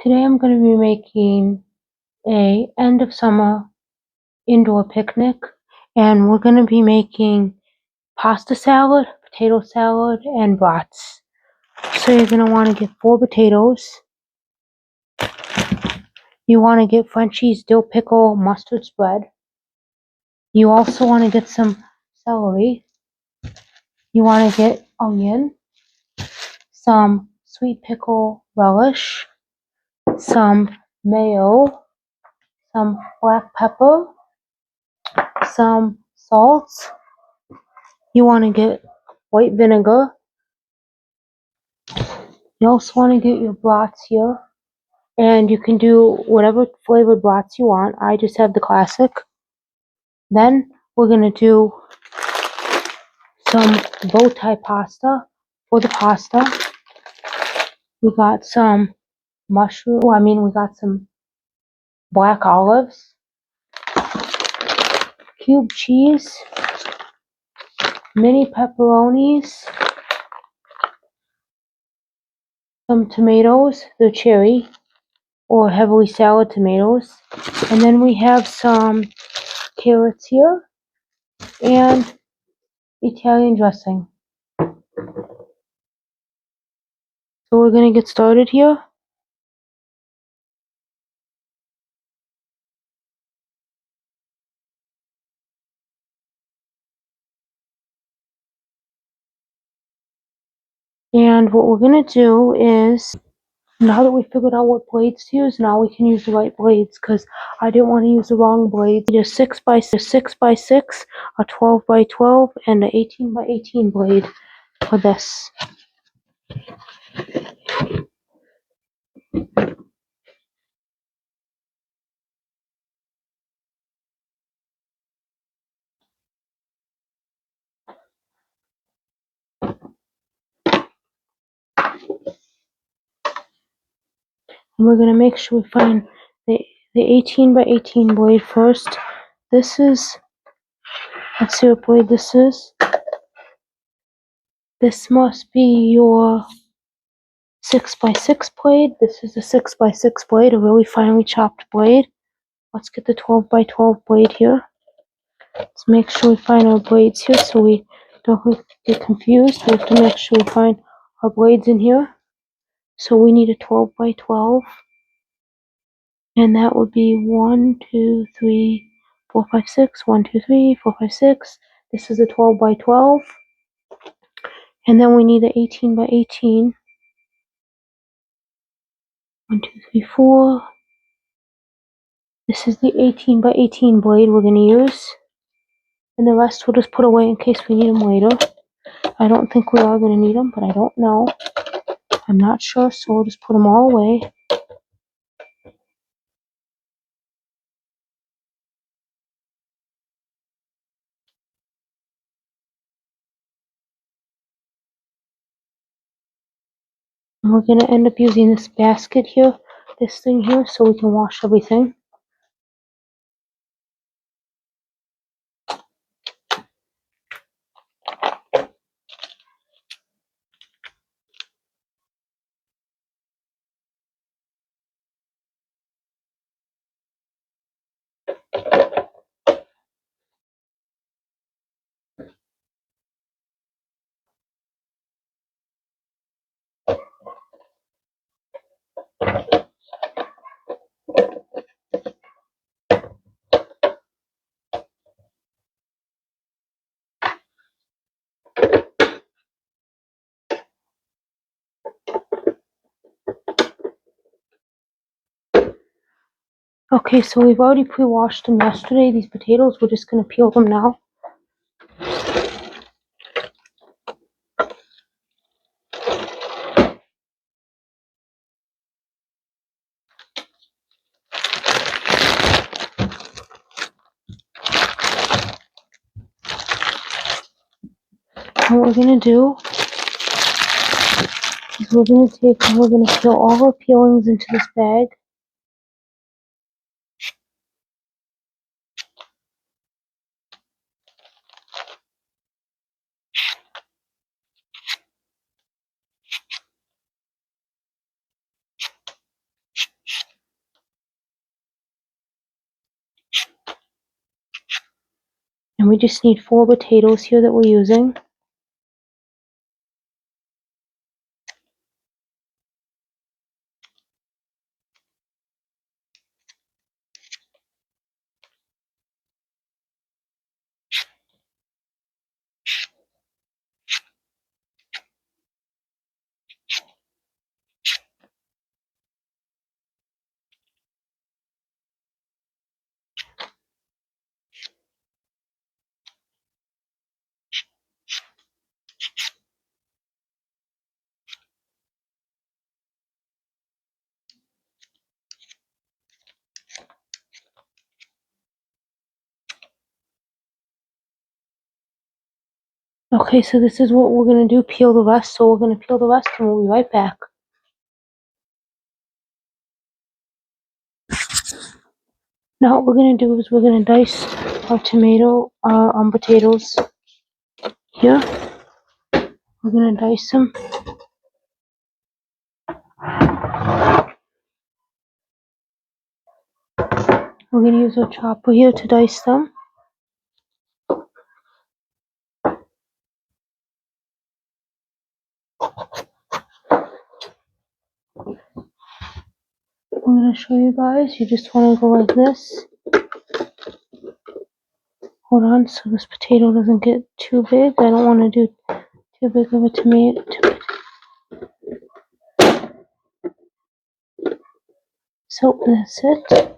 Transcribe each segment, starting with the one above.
Today I'm going to be making a end of summer indoor picnic, and we're going to be making pasta salad, potato salad, and brats. So you're going to want to get 4 potatoes. You want to get Frenchie's dill pickle mustard spread. You also want to get some celery. You want to get onion, some sweet pickle relish, some mayo, some black pepper, some salt. You want to get white vinegar. You also want to get your brats here, and you can do whatever flavored brats you want. I just have the classic. Then we're going to do some Bowtie pasta. For the pasta, we got some we got some black olives, cube cheese, mini pepperonis, some tomatoes, they're cherry or heavily soured tomatoes, and then we have some carrots here and Italian dressing. So we're going to get started here. And what we're going to do is, now that we figured out what blades to use, now we can use the right blades, because I didn't want to use the wrong blades. We need a 6x6, a 12x12, and an 18x18 blade for this. And we're going to make sure we find the 18x18 blade first. This is, let's see what blade this is. This must be your 6x6 blade. This is a 6x6 blade, a really finely chopped blade. Let's get the 12x12 blade here. Let's make sure we find our blades here so we don't get confused. We have to make sure we find our blades in here. So we need a 12x12. And that would be 1, 2, 3, 4, 5, 6. 1, 2, 3, 4, 5, 6. This is a 12x12. And then we need an 18x18. 1, 2, 3, 4. This is the 18x18 blade we're going to use. And the rest we'll just put away in case we need them later. I don't think we are going to need them, but I don't know. I'm not sure, so we'll just put them all away. And we're going to end up using this basket here, this thing here, so we can wash everything. Okay, so we've already pre-washed them yesterday. These potatoes, we're just going to peel them now. And what we're going to do is we're going to take and we're going to peel all our peelings into this bag. And we just need 4 potatoes here that we're using. Okay, so this is what we're going to do, peel the rest. So we're going to peel the rest and we'll be right back. Now what we're going to do is we're going to dice our potatoes here. We're going to dice them. We're going to use our chopper here to dice them. I'm going to show you guys. You just want to go like this. Hold on, so this potato doesn't get too big. I don't want to do too big of a tomato. So that's it.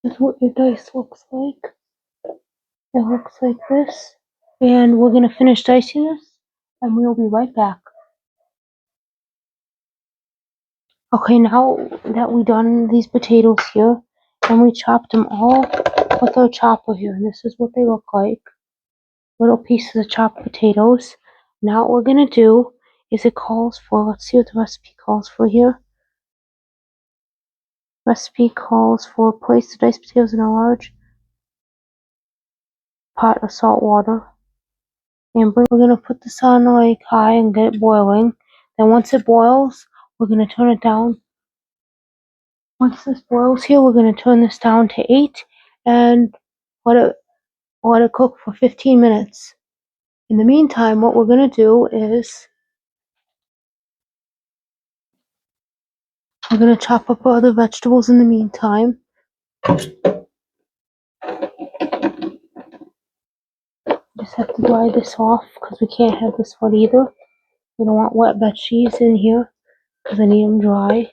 That's what your dice looks like. It looks like this. And we're going to finish dicing this, and we'll be right back. Okay, now that we done these potatoes here, and we chopped them all with our chopper here, and this is what they look like. Little pieces of chopped potatoes. Now what we're going to do is it calls for, let's see what the recipe calls for here. Recipe calls for place the diced potatoes in a large pot of salt water. And we're going to put this on like high and get it boiling. Then once it boils, we're going to turn it down. Once this boils here, we're going to turn this down to 8 and let it cook for 15 minutes. In the meantime, what we're going to do is we're going to chop up other vegetables in the meantime. Just have to dry this off because we can't have this wet either. We don't want wet veggies in here because I need them dry.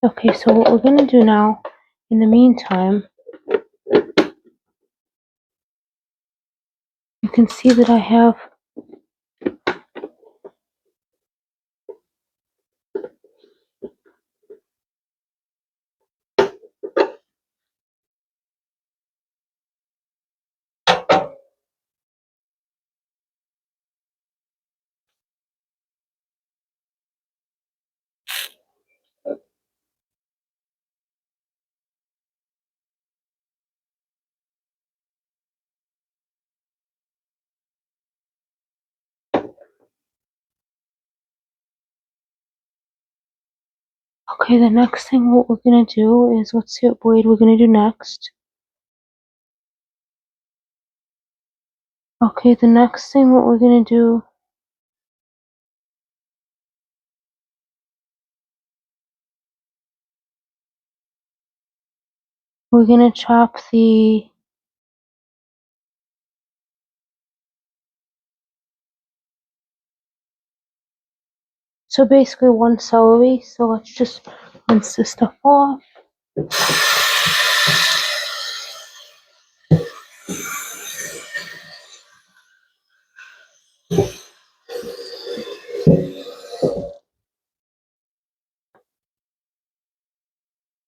Okay, so what we're going to do now, in the meantime, you can see that I have okay, the next thing what we're going to do is, let's see what blade we're going to do next. Okay, the next thing what we're going to do, we're going to chop so basically 1 celery, so let's just rinse this stuff off.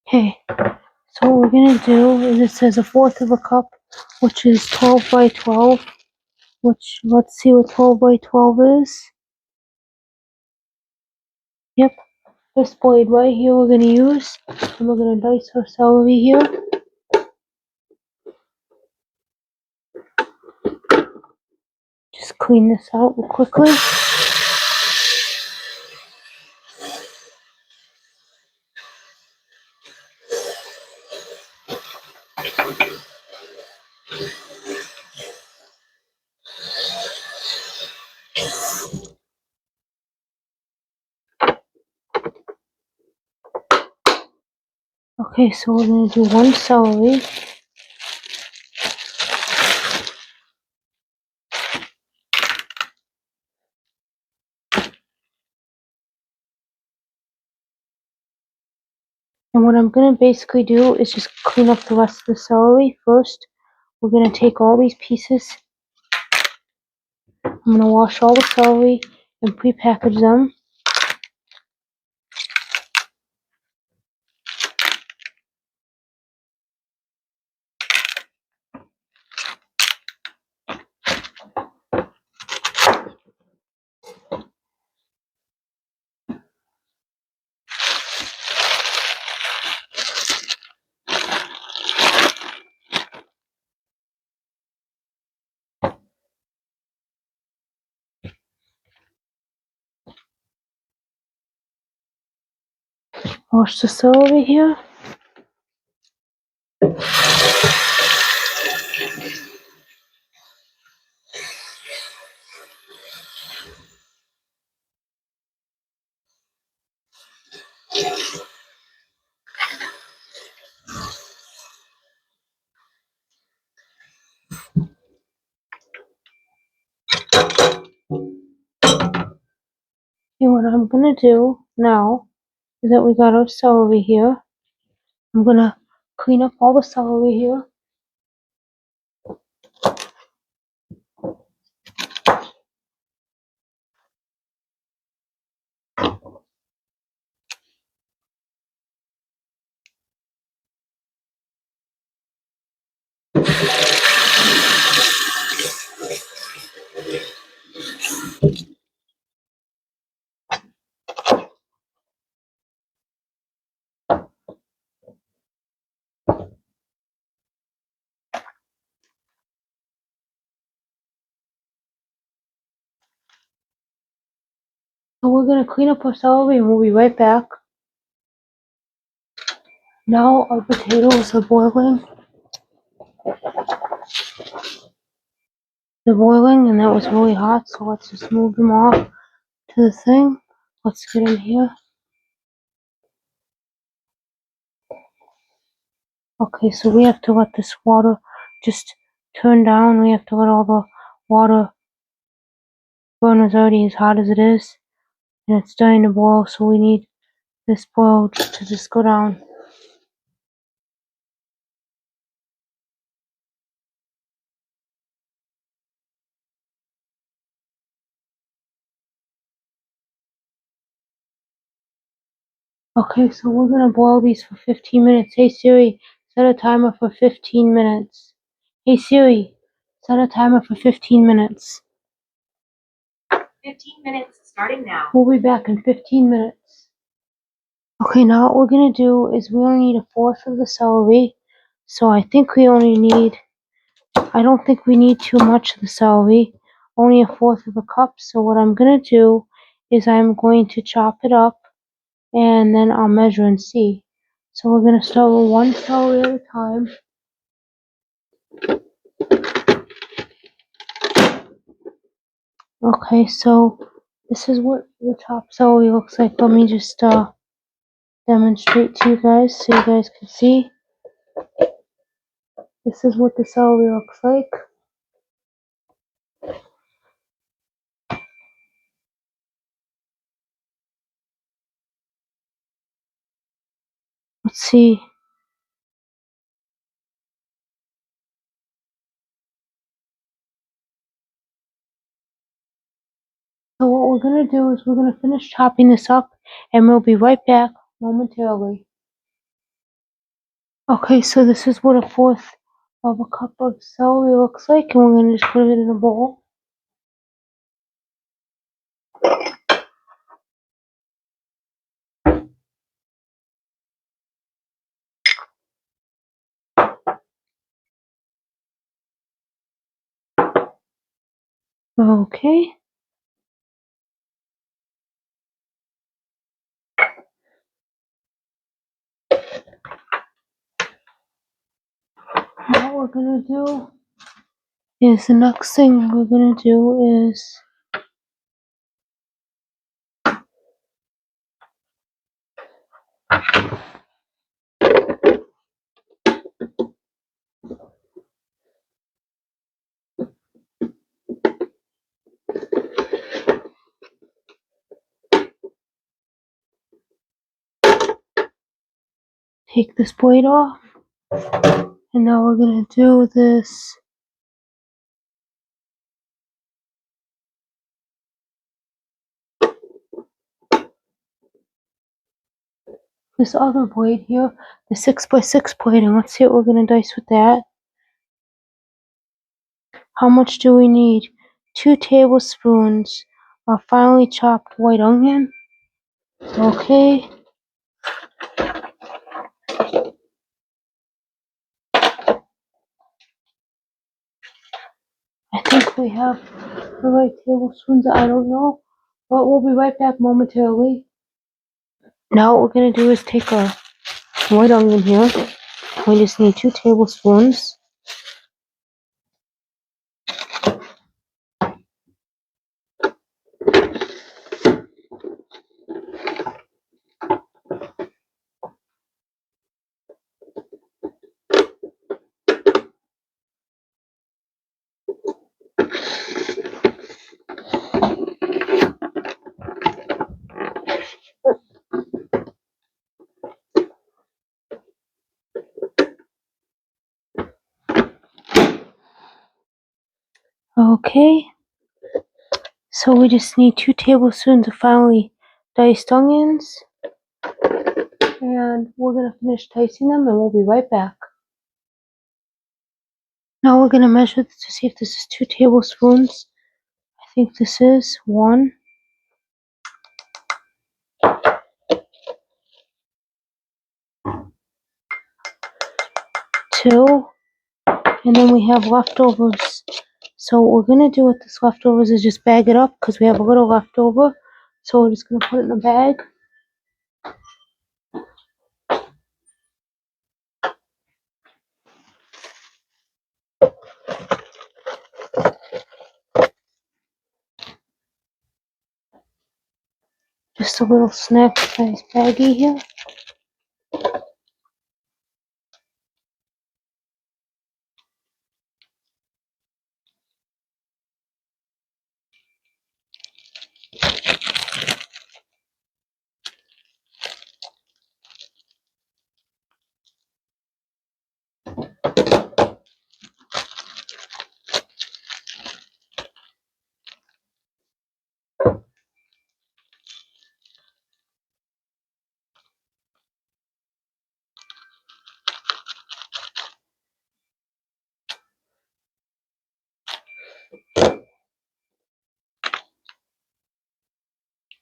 Okay, so what we're going to do is, it says 1/4 of a cup, which is 12 by 12, which, let's see what 12 by 12 is. Yep, this blade right here we're going to use, and we're going to dice our celery here. Just clean this out real quickly. Okay, so we're going to do one celery. And what I'm going to basically do is just clean up the rest of the celery first. We're going to take all these pieces. I'm going to wash all the celery and pre-package them. Wash the celery here. And what I'm going to do now is that we got our celery here. I'm going to clean up all the celery here. So we're going to clean up our celery and we'll be right back. Now our potatoes are boiling. They're boiling and that was really hot, so let's just move them off to the thing. Let's get in here. Okay, so we have to let this water just turn down. We have to let all the water burn. Is already as hot as it is. And it's starting to boil, so we need this boil to just go down. Okay, so we're gonna boil these for 15 minutes. Hey Siri, set a timer for 15 minutes. Hey Siri, set a timer for 15 minutes. 15 minutes starting now. We'll be back in 15 minutes. Okay, now what we're gonna do is we only need a fourth of the celery. So I think we only need, I don't think we need too much of the celery. Only a fourth of a cup. So what I'm gonna do is I'm going to chop it up and then I'll measure and see. So we're gonna start with one celery at a time. Okay, so this is what the top celery looks like. Let me just demonstrate to you guys so you guys can see. This is what the celery looks like. Let's see. So what we're gonna do is we're gonna finish chopping this up and we'll be right back momentarily. Okay, so this is what a fourth of a cup of celery looks like, and we're gonna just put it in a bowl. Okay. Now what we're gonna do is the next thing we're gonna do is take this blade off, and now we're gonna do this other blade here, the 6x6 blade, and let's see what we're gonna dice with that. How much do we need? 2 tablespoons of finely chopped white onion. Okay. I think we have the right tablespoons, I don't know. But we'll be right back momentarily. Now what we're gonna do is take our white onion here. We just need 2 tablespoons. Okay. So we just need 2 tablespoons of finely diced onions. And we're gonna finish dicing them and we'll be right back. Now we're gonna measure this to see if this is 2 tablespoons. I think this is 1. 2. And then we have leftovers. So what we're gonna do with this leftovers is just bag it up because we have a little left over. So we're just gonna put it in a bag. Just a little snack size baggie here.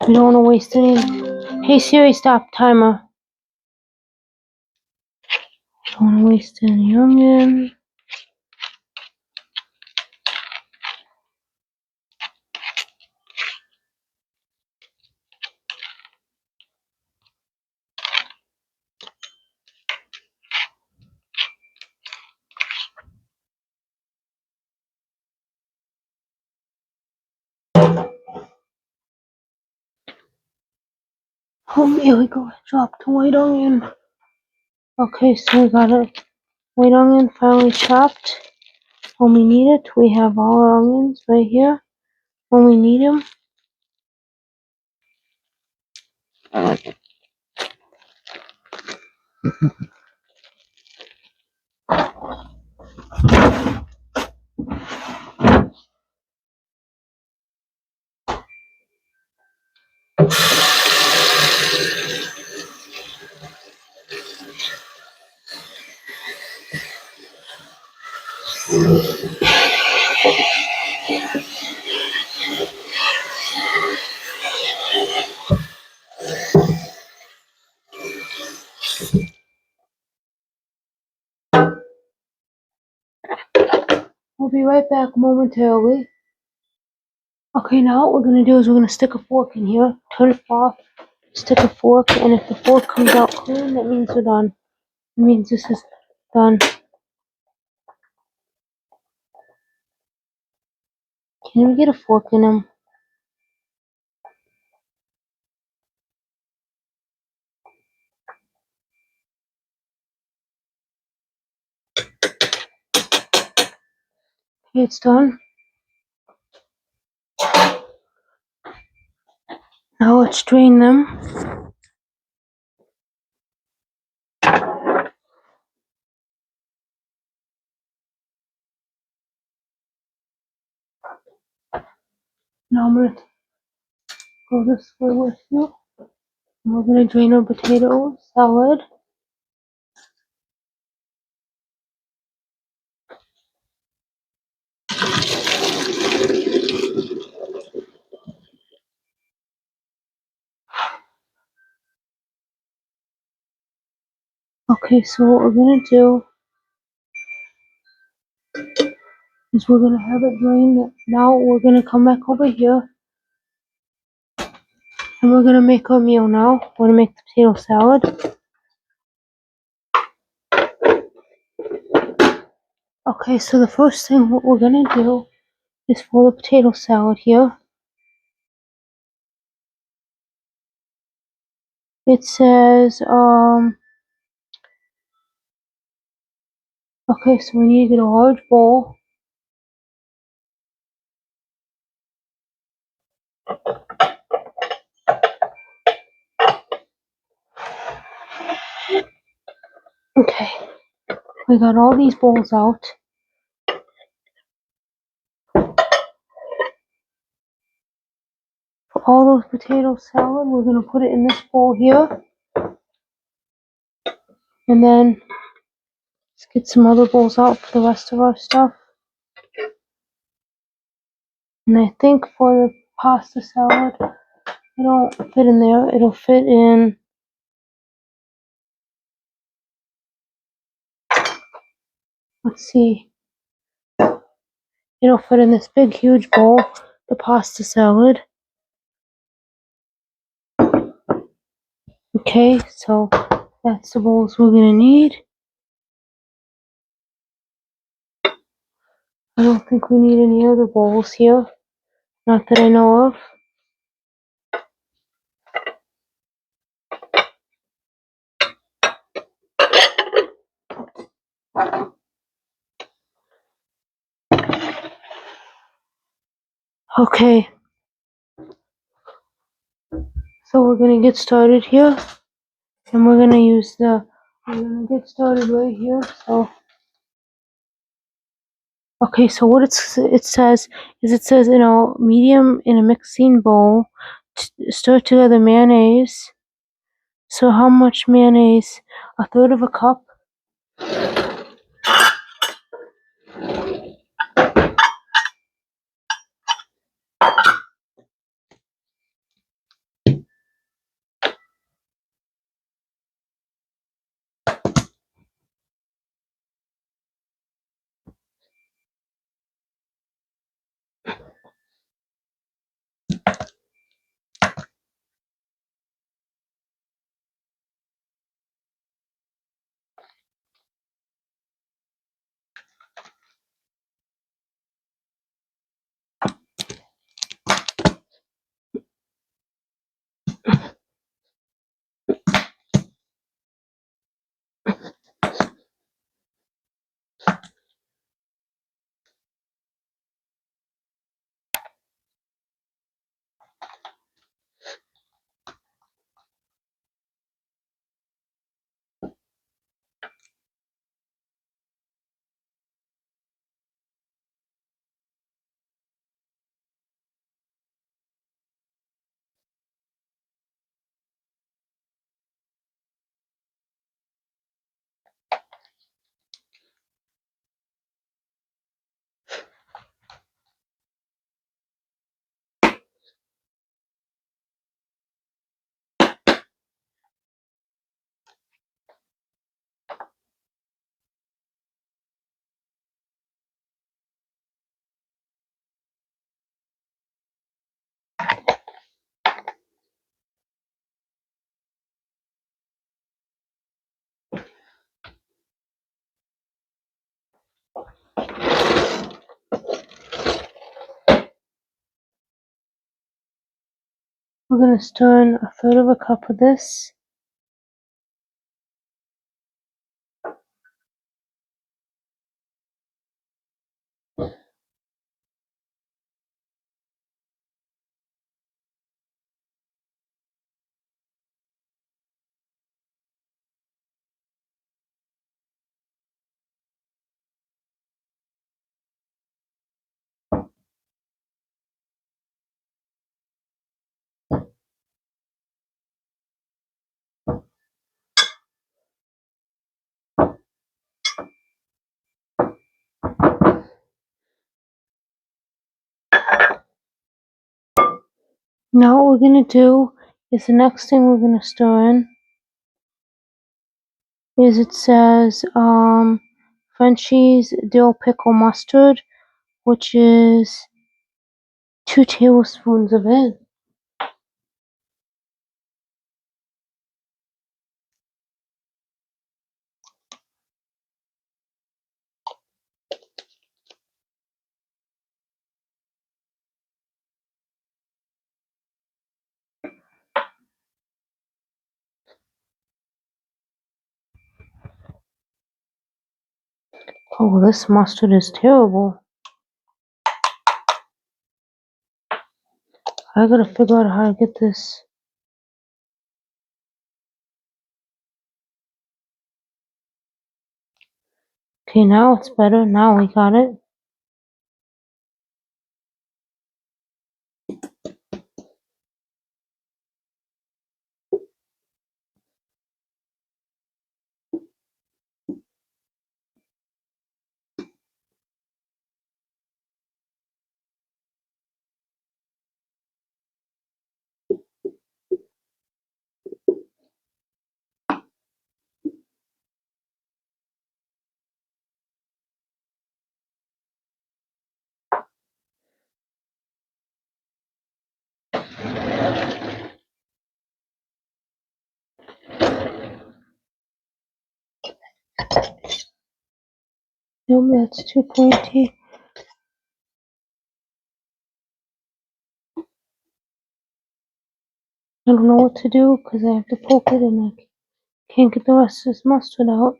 We don't want to waste any. Hey Siri, stop timer. Don't want to waste any onion. Oh, here we go. Chopped white onion. Okay, so we got it. White onion finely chopped. When we need it, we have all our onions right here. When we need them. We'll be right back momentarily. Okay, now what we're gonna do is we're gonna stick a fork in here, turn it off, stick a fork, and if the fork comes out clean, that means we're done. It means this is done. Can we get a fork in them? Okay, it's done. Now let's drain them. Now I'm gonna go this way with you. And we're gonna drain our potato salad. Okay, so what we're gonna do is we're gonna have it drained. Now we're gonna come back over here and we're gonna make our meal now. We're gonna make the potato salad. Okay, so the first thing what we're gonna do is for the potato salad here. It says, okay, so we need to get a large bowl. Okay, we got all these bowls out. For all those potato salad, we're gonna put it in this bowl here. And then let's get some other bowls out for the rest of our stuff. And I think for the pasta salad, it'll fit in there. It'll fit in, let's see. It'll fit in this big, huge bowl, the pasta salad. Okay, so that's the bowls we're gonna need. I don't think we need any other bowls here. Not that I know of. Okay. So we're gonna get started here. And we're gonna get started right here. So okay, so what it says is in a medium in a mixing bowl, stir together mayonnaise. So how much mayonnaise? A third of a cup. We're going to stir in 1/3 of a cup of this. Now what we're going to do is the next thing we're going to stir in is it says Frenchie's dill pickle mustard, which is 2 tablespoons of it. Oh, this mustard is terrible. I gotta figure out how to get this. Okay, now it's better. Now we got it. Nope, that's too pointy. I don't know what to do because I have to poke it and I can't get the rest of this mustard out.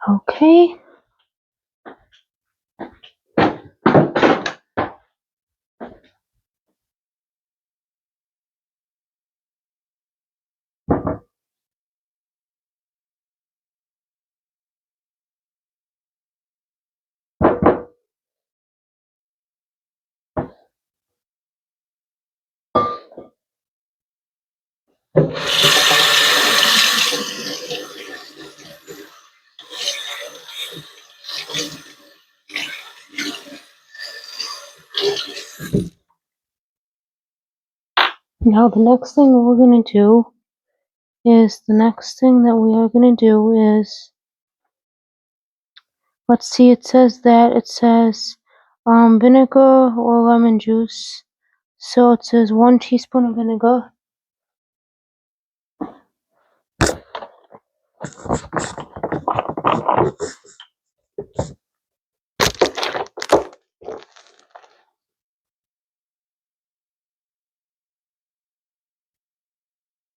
Okay. Now the next thing we're gonna do is let's see, it says vinegar or lemon juice. So it says 1 teaspoon of vinegar.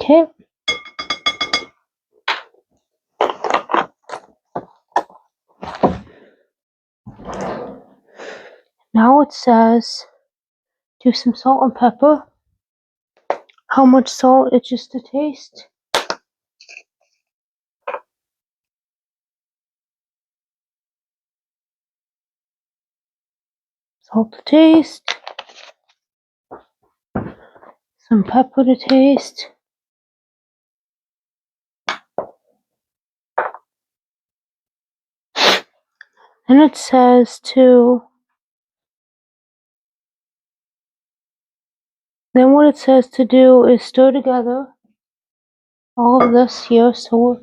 Okay. Now it says do some salt and pepper. How much salt? It's just a taste. Salt to taste. Some pepper to taste. Then it says then what it says to do is stir together all of this here. So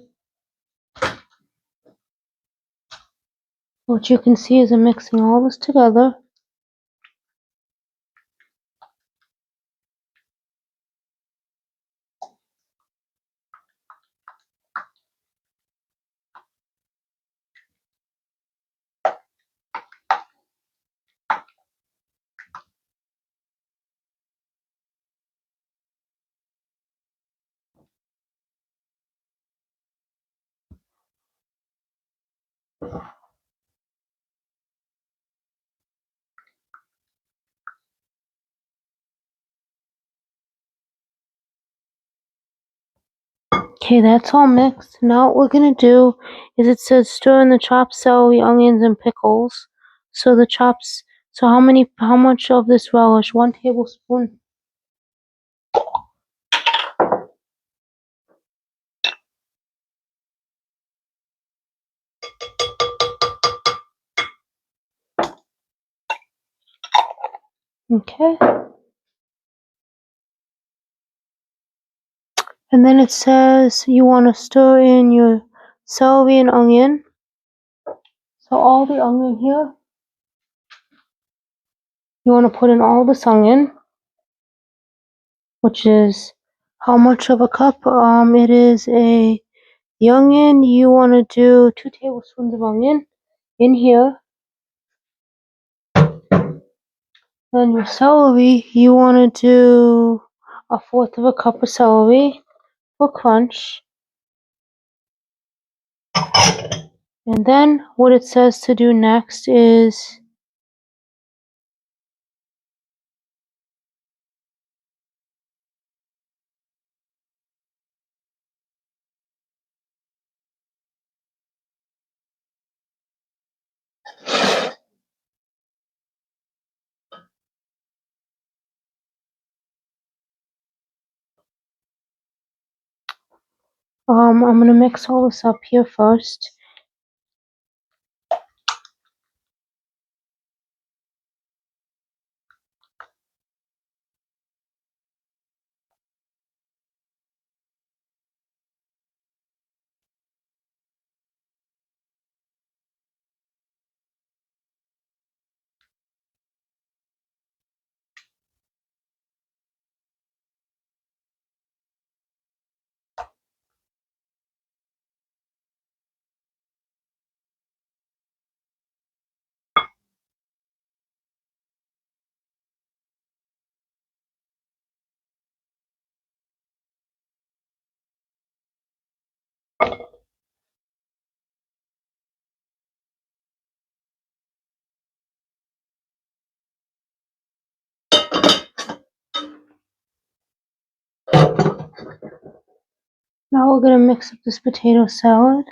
what you can see is I'm mixing all this together. Okay, that's all mixed. Now what we're gonna do is it says stir in the chopped celery, onions, and pickles. So the chops. So how much of this relish? 1 tablespoon. Okay. And then it says you want to stir in your celery and onion. So all the onion here, you want to put in all this onion, which is how much of a cup? It is the onion. You want to do 2 tablespoons of onion in here. Then your celery, you want to do 1/4 of a cup of celery for crunch. And then what it says to do next is I'm gonna mix all this up here first. Now we're gonna mix up this potato salad.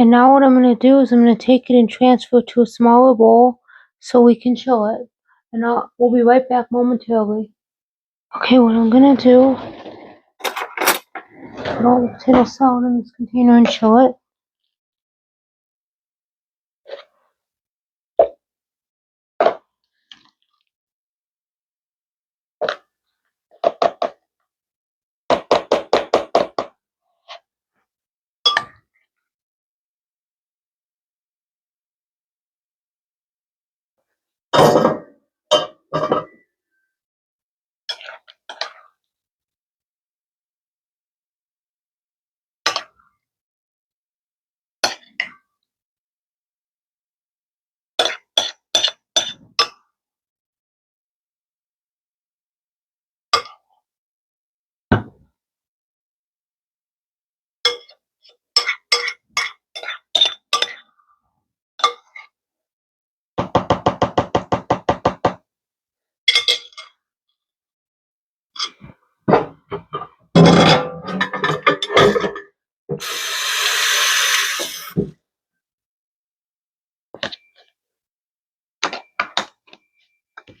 And now what I'm going to do is I'm going to take it and transfer it to a smaller bowl so we can chill it. And we'll be right back momentarily. Okay, what I'm going to do, put all the potato salad in this container and chill it.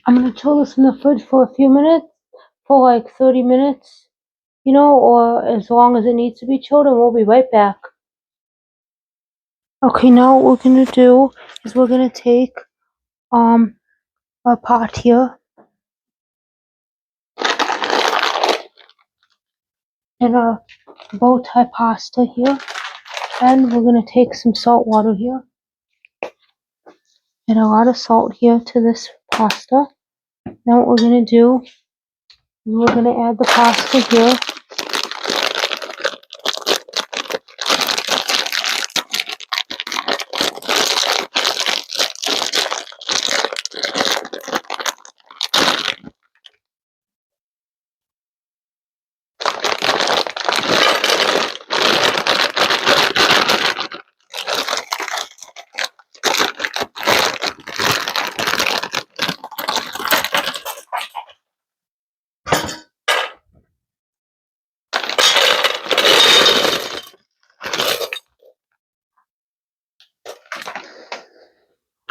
I'm going to chill this in the fridge for a few minutes, for like 30 minutes, or as long as it needs to be chilled, and we'll be right back. Okay, now what we're going to do is we're going to take a pot here and a bow tie pasta here, and we're going to take some salt water here and a lot of salt here to this pasta. Now what we're going to do is we're going to add the pasta here.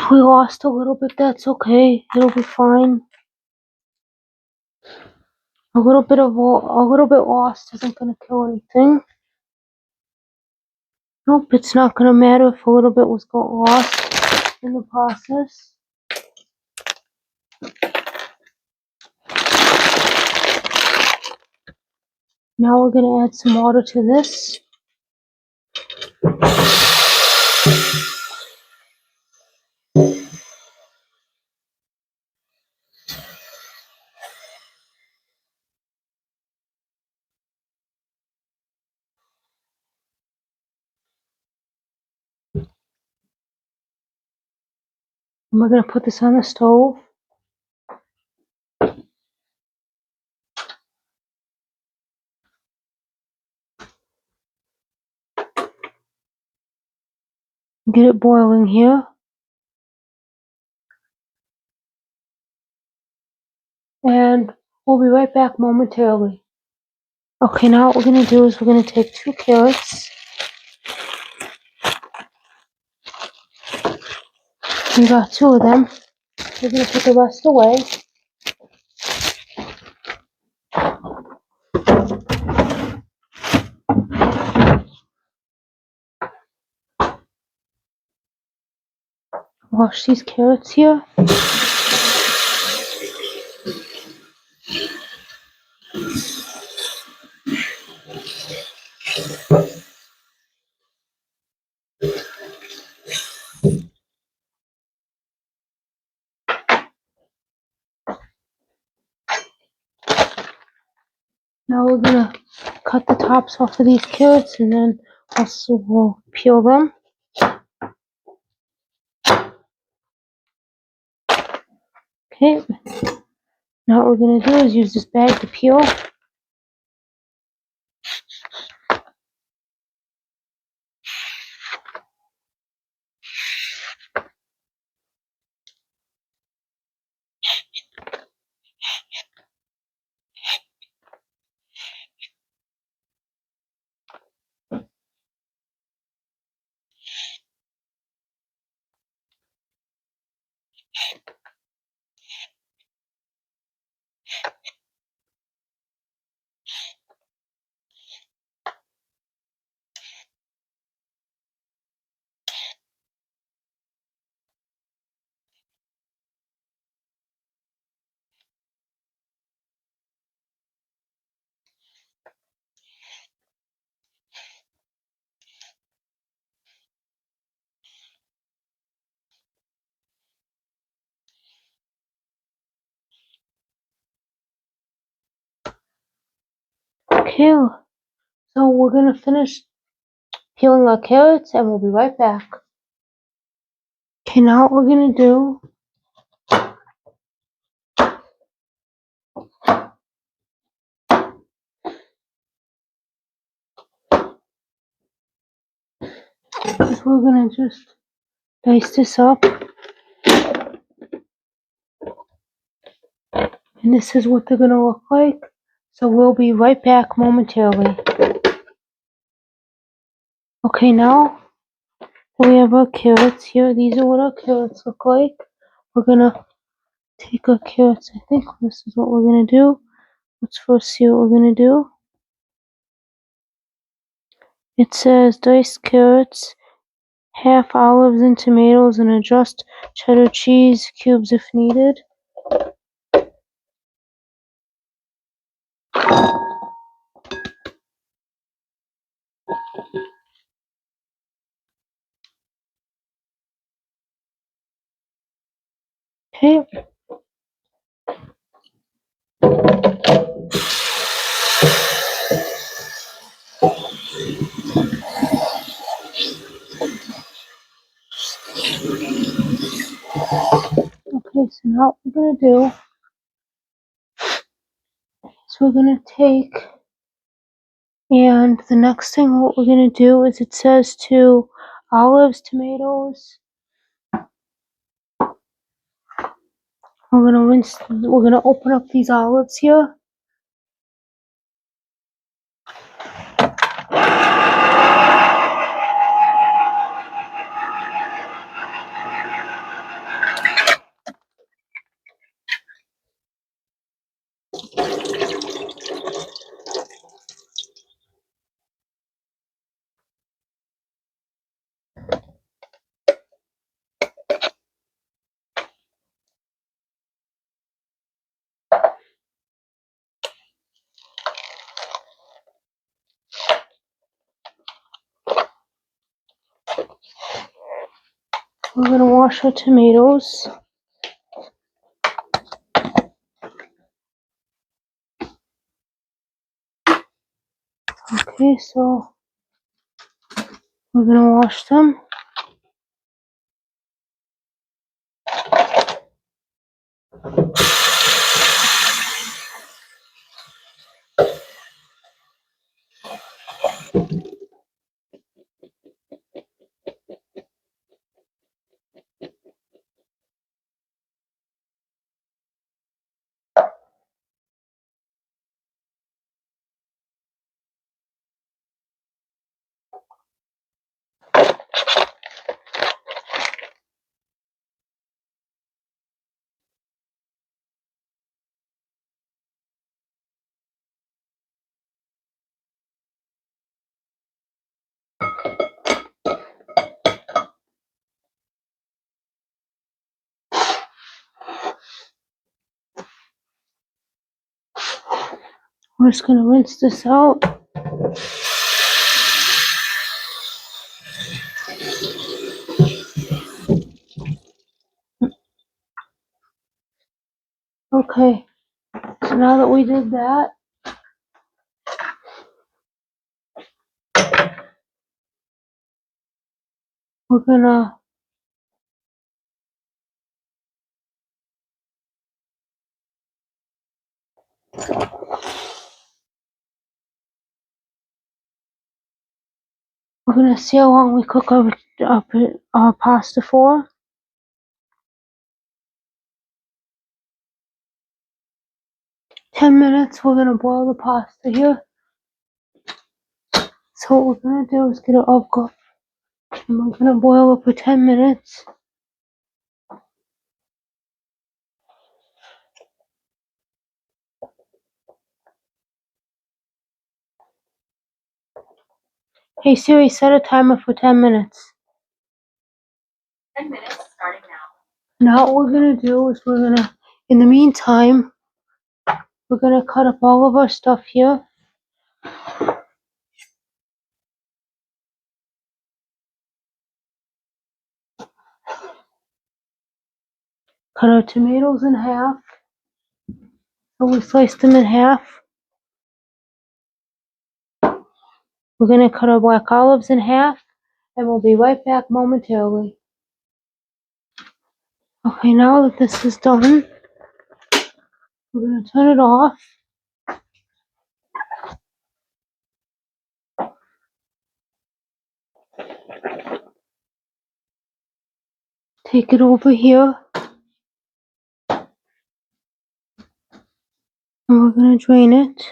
We lost a little bit, that's okay, it'll be fine. A little bit lost isn't going to kill anything. Nope, it's not going to matter if a little bit was got lost in the process. Now we're going to add some water to this. And we're going to put this on the stove. Get it boiling here. And we'll be right back momentarily. Okay, now what we're going to do is we're going to take 2 carrots. We got 2 of them. We're going to put the rest away. Wash these carrots here. Now we're going to cut the tops off of these carrots and then also we'll peel them. Okay, now what we're going to do is use this bag to peel. Okay, so we're gonna finish peeling our carrots and we'll be right back. Okay, now what we're gonna do is we're gonna just dice this up. And this is what they're gonna look like. So we'll be right back momentarily. Okay, now we have our carrots here. These are what our carrots look like. We're gonna take our carrots. I think this is what we're gonna do. Let's first see what we're gonna do. It says diced carrots, half olives and tomatoes, and adjust cheddar cheese cubes if needed. Okay. Okay, so now what we're gonna do is we're gonna take, and the next thing what we're gonna do is it says to olives, tomatoes. We're gonna open up these olives here. We're gonna wash our tomatoes. Okay, so we're gonna wash them. We're just gonna rinse this out. Okay, so now that we did that, we're gonna see how long we cook our pasta for. 10 minutes. We're gonna boil the pasta here. So what we're gonna do is get it all cooked, and we're gonna boil it for 10 minutes. Hey Siri, set a timer for 10 minutes. 10 minutes starting now. Now what we're gonna do is in the meantime, we're gonna cut up all of our stuff here. Cut our tomatoes in half. So we sliced them in half. We're gonna cut our black olives in half, and we'll be right back momentarily. Okay, now that this is done, we're gonna turn it off. Take it over here, and we're gonna drain it.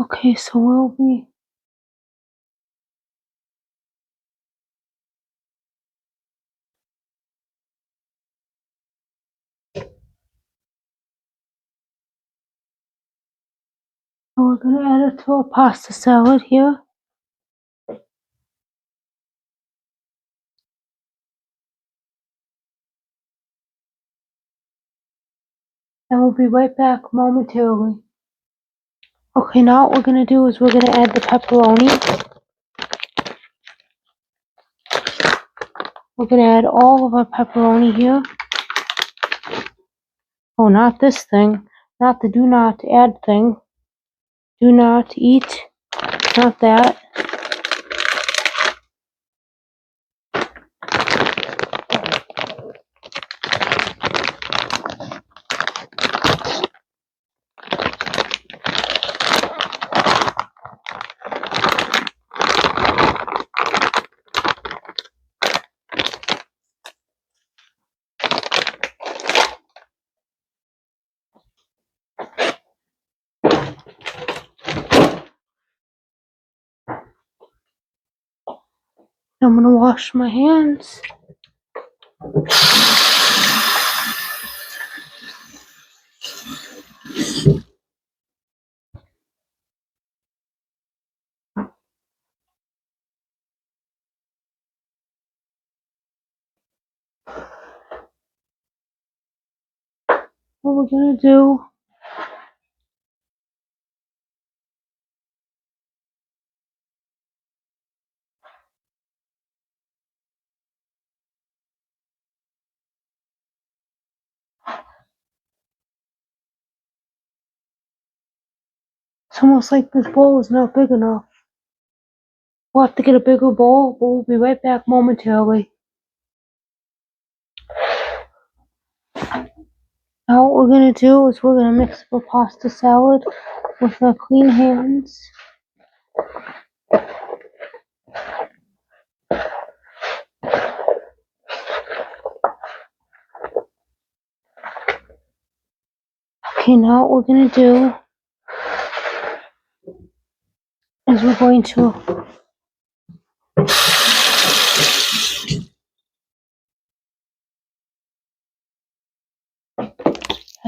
Okay, so we're gonna add it to our pasta salad here. And we'll be right back momentarily. Okay, now what we're gonna do is we're gonna add the pepperoni. We're gonna add all of our pepperoni here. Oh, not this thing. Not the do not add thing. Do not eat. Not that. I'm gonna wash my hands. What we're gonna do it's almost like this bowl is not big enough. We'll have to get a bigger bowl, but we'll be right back momentarily. Now what we're gonna do is we're gonna mix the pasta salad with our clean hands. Okay, now what we're gonna do is we're going to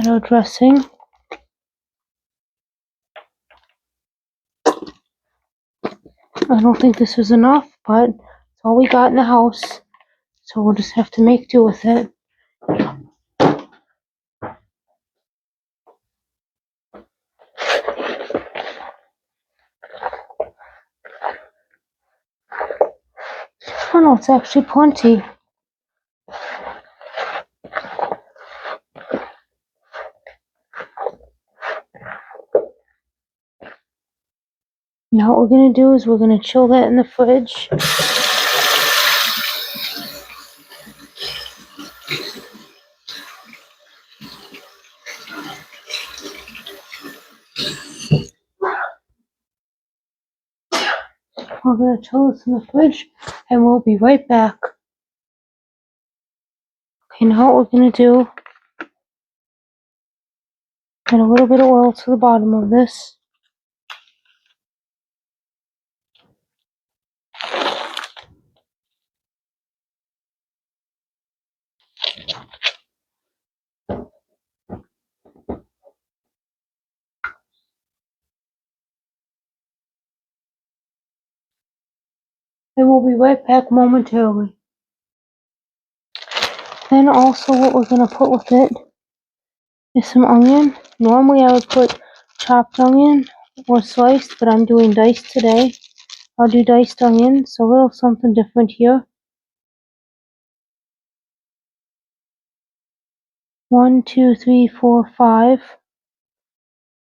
cheddar dressing. I don't think this is enough, but it's all we got in the house, so we'll just have to make do with it. Oh no, it's actually plenty. Now what we're going to do is we're going to chill that in the fridge. We're going to chill this in the fridge and we'll be right back. Okay, now what we're going to do, add a little bit of oil to the bottom of this. And we'll be right back momentarily. Then also what we're going to put with it is some onion. Normally I would put chopped onion or sliced, but I'm doing diced today. I'll do diced onion, so a little something different here. 1, 2, 3, 4, 5.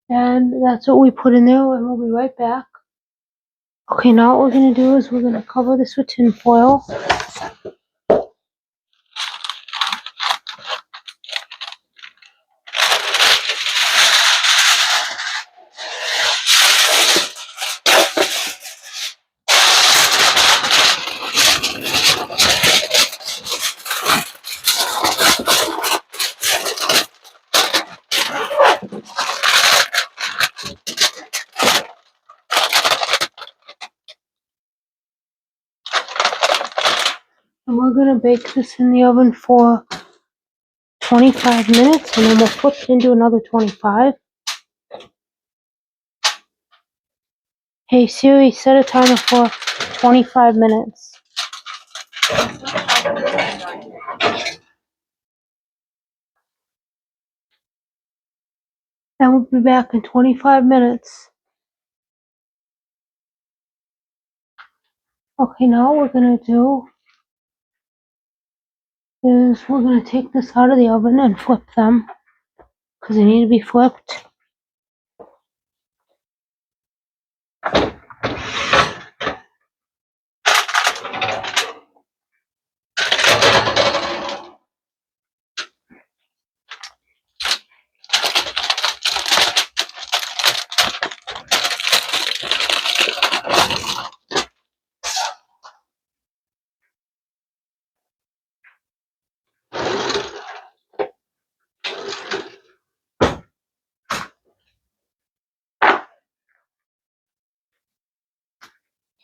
And that's what we put in there, and we'll be right back. Okay, now what we're going to do is we're going to cover this with tin foil. And we're going to bake this in the oven for 25 minutes, and then we'll flip it into another 25. Hey Siri, set a timer for 25 minutes. And we'll be back in 25 minutes. Okay, now what we're going to do is we're going to take this out of the oven and flip them, because they need to be flipped.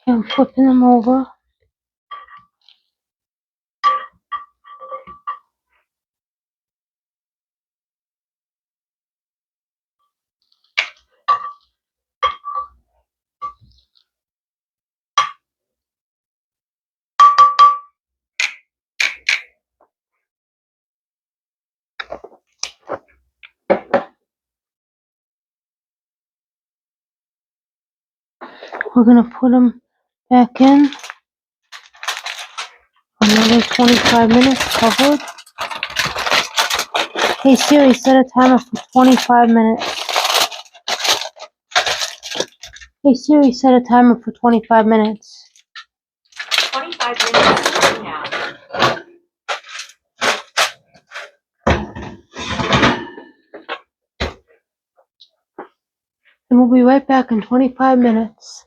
Okay, I'm flipping them over. We're going to put them back in. Another 25 minutes covered. Hey Siri, set a timer for 25 minutes. Hey Siri, set a timer for 25 minutes. 25 minutes starting now. And we'll be right back in 25 minutes.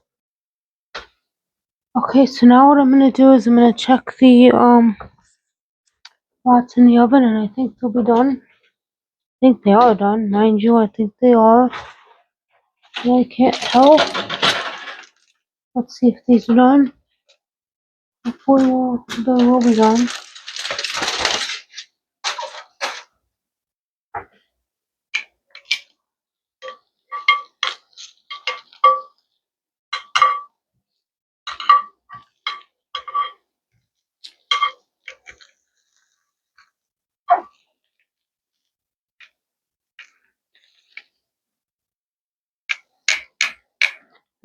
Okay, so now what I'm going to do is I'm going to check the pots in the oven, and I think they'll be done. I think they are done, mind you, I think they are. And I can't tell. Let's see if these are done. Hopefully they will be done.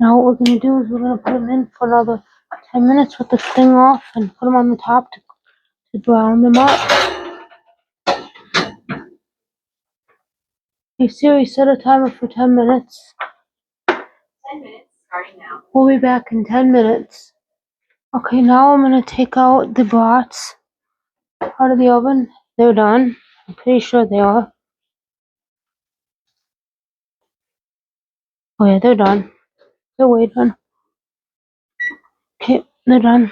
Now what we're going to do is we're going to put them in for another 10 minutes with the thing off and put them on the top to brown them up. Hey Siri, set a timer for 10 minutes. 10 minutes starting now. We'll be back in 10 minutes. Okay, now I'm going to take out the brats out of the oven. They're done. I'm pretty sure they are. Oh yeah, they're done. They're way done. Okay, they're done.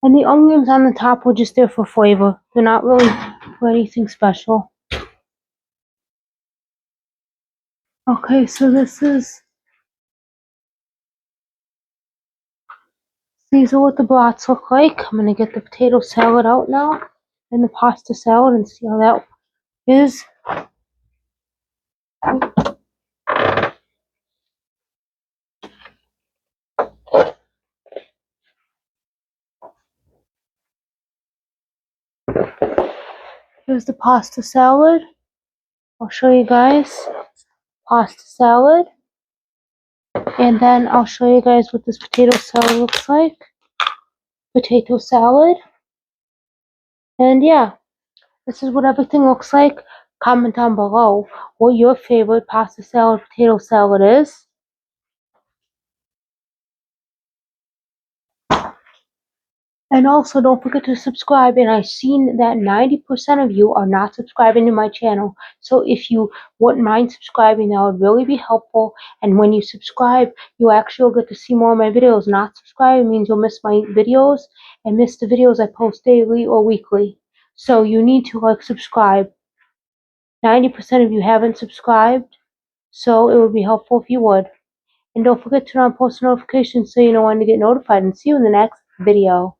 And the onions on the top were just there for flavor. They're not really for anything special. Okay, so these are what the brats look like. I'm gonna get the potato salad out now and the pasta salad and see how that is. Here's the pasta salad. I'll show you guys pasta salad. And then I'll show you guys what this potato salad looks like. Potato salad. And yeah, this is what everything looks like. Comment down below what your favorite pasta salad, potato salad is. And also don't forget to subscribe, and I've seen that 90% of you are not subscribing to my channel. So if you wouldn't mind subscribing, that would really be helpful. And when you subscribe, you actually will get to see more of my videos. Not subscribing means you'll miss my videos and miss the videos I post daily or weekly. So you need to subscribe. 90% of you haven't subscribed, so it would be helpful if you would. And don't forget to turn on post notifications so you know when to get notified. And see you in the next video.